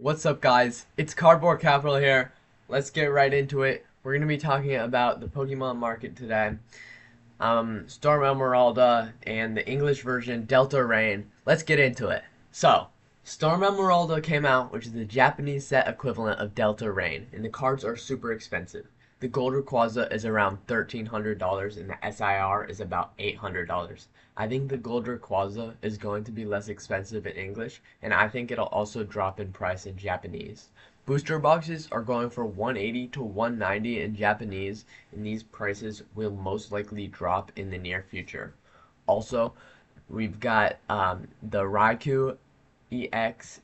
What's up, guys? It's Cardboard Capital here. Let's get right into it. We're going to be talking about the Pokemon Market today. Storm Emeralda and the English version Delta Rain. Let's get into it. So, Storm Emeralda came out, which is the Japanese set equivalent of Delta Rain, and the cards are super expensive. The Gold Rayquaza is around $1,300 and the SIR is about $800. I think the Gold Rayquaza is going to be less expensive in English, and I think it'll also drop in price in Japanese. Booster boxes are going for 180 to 190 in Japanese, and these prices will most likely drop in the near future. Also, we've got the Raikou EX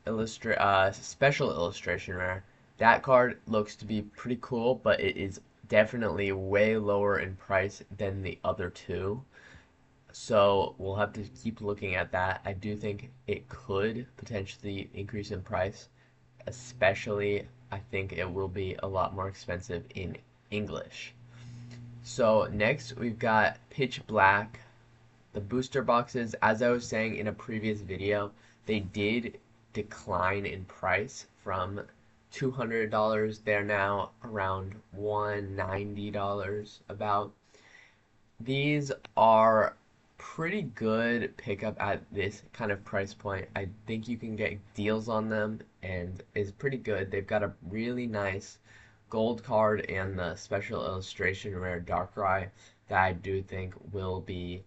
special illustration rare. That card looks to be pretty cool, but it is definitely way lower in price than the other two. So we'll have to keep looking at that. I do think it could potentially increase in price, especially I think it will be a lot more expensive in English. So next we've got Pitch Black. The booster boxes, as I was saying in a previous video, they did decline in price from $200. They're now around $190 about. These are pretty good pickup at this kind of price point. I think you can get deals on them and is pretty good. They've got a really nice gold card and the special illustration rare Darkrai that I do think will be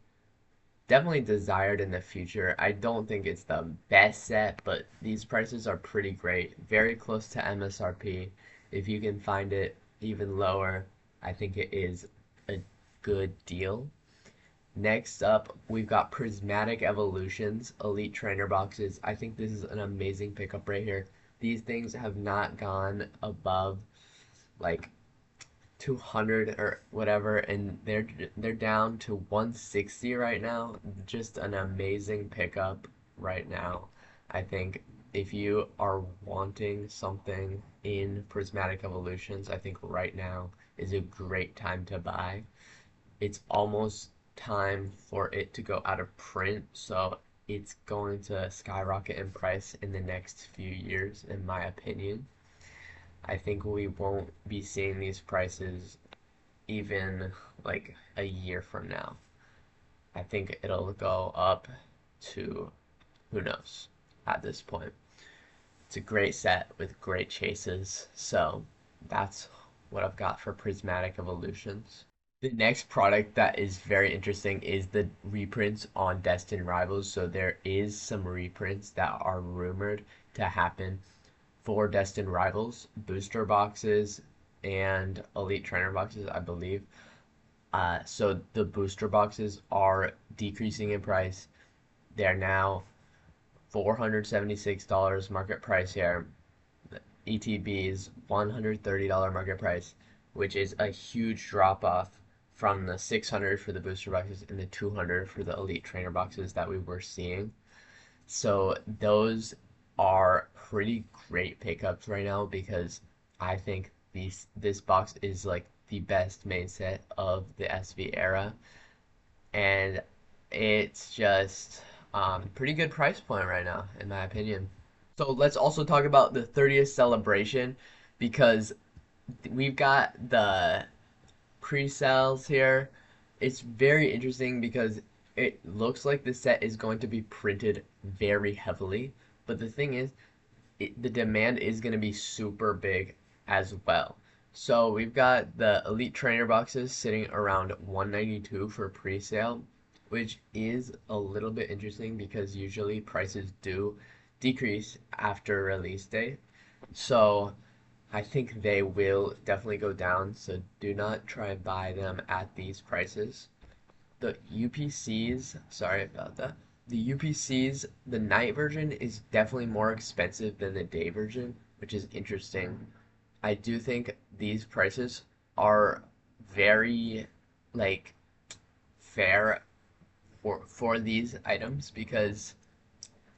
definitely desired in the future. I don't think it's the best set, but these prices are pretty great. Very close to MSRP. If you can find it even lower, I think it is a good deal. Next up, we've got Prismatic Evolutions, Elite Trainer Boxes. I think this is an amazing pickup right here. These things have not gone above like 200 or whatever, and they're down to 160 right now. Just an amazing pickup right now. I think if you are wanting something in Prismatic Evolutions, I think right now is a great time to buy. It's almost time for it to go out of print, so it's going to skyrocket in price in the next few years, in my opinion. I think we won't be seeing these prices even like a year from now. I think it'll go up to who knows at this point. It's a great set with great chases, so that's what I've got for Prismatic Evolutions. The next product that is very interesting is the reprints on Destined Rivals. So there is some reprints that are rumored to happen for Destined Rivals, booster boxes, and Elite Trainer boxes, I believe. So the booster boxes are decreasing in price. They're now $476 market price here. ETB's $130 market price, which is a huge drop off from the 600 for the booster boxes and the 200 for the Elite Trainer boxes that we were seeing. So those are pretty great pickups right now because I think this box is like the best main set of the SV era, and it's just pretty good price point right now in my opinion. So let's also talk about the 30th celebration because we've got the pre-sales here. It's very interesting because it looks like the set is going to be printed very heavily, but the thing is, the demand is going to be super big as well. So we've got the Elite Trainer boxes sitting around 192 for pre-sale, which is a little bit interesting because usually prices do decrease after release date. So I think they will definitely go down, so do not try and buy them at these prices. The UPCs, sorry about that. The UPCs, the night version is definitely more expensive than the day version, which is interesting. I do think these prices are very like fair for these items because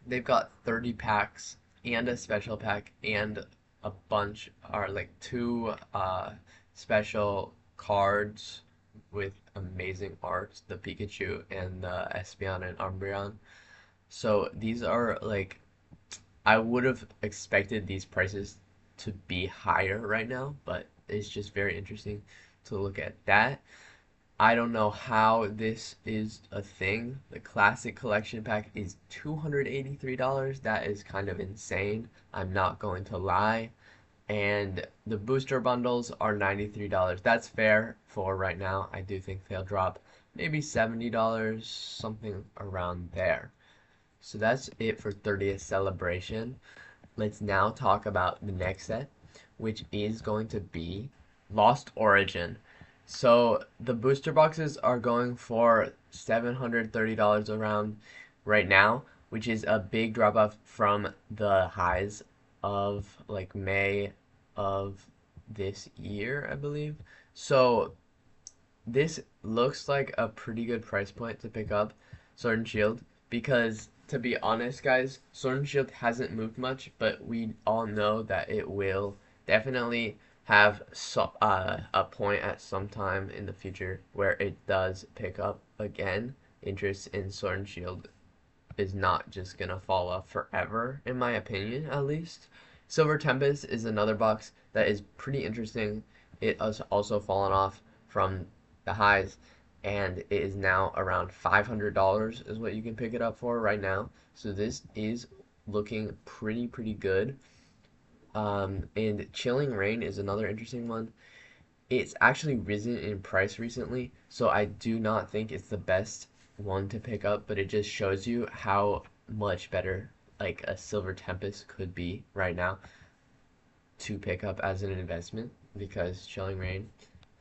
they've got 30 packs and a special pack and a bunch are like two special cards with amazing arts, the Pikachu and the Espeon and Umbreon. So these are like I would have expected these prices to be higher right now, but it's just very interesting to look at that. I don't know how this is a thing. The classic collection pack is $283. That is kind of insane. I'm not going to lie. And the booster bundles are $93. That's fair for right now. I do think they'll drop maybe $70, something around there. So that's it for 30th celebration. Let's now talk about the next set, which is going to be Lost Origin. So the booster boxes are going for $730 around right now, which is a big drop off from the highs of like May of this year, I believe. So this looks like a pretty good price point to pick up Sword and Shield because, to be honest, guys, Sword and Shield hasn't moved much, but we all know that it will definitely have a point at some time in the future where it does pick up again. Interest in Sword and Shield is not just gonna fall off forever, in my opinion, at least. Silver Tempest is another box that is pretty interesting. It has also fallen off from the highs, and it is now around $500 is what you can pick it up for right now. So this is looking pretty good. And Chilling Rain is another interesting one. It's actually risen in price recently, so I do not think it's the best one to pick up, but it just shows you how much better like a Silver Tempest could be right now to pick up as an investment because Chilling Rain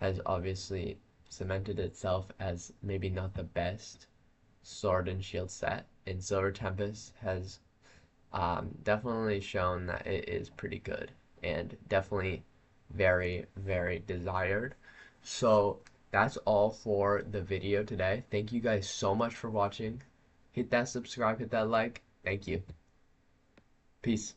has obviously cemented itself as maybe not the best Sword and Shield set, and Silver Tempest has definitely shown that it is pretty good and definitely very desired. So that's all for the video today. Thank you guys so much for watching. Hit that subscribe, hit that like. Thank you. Peace.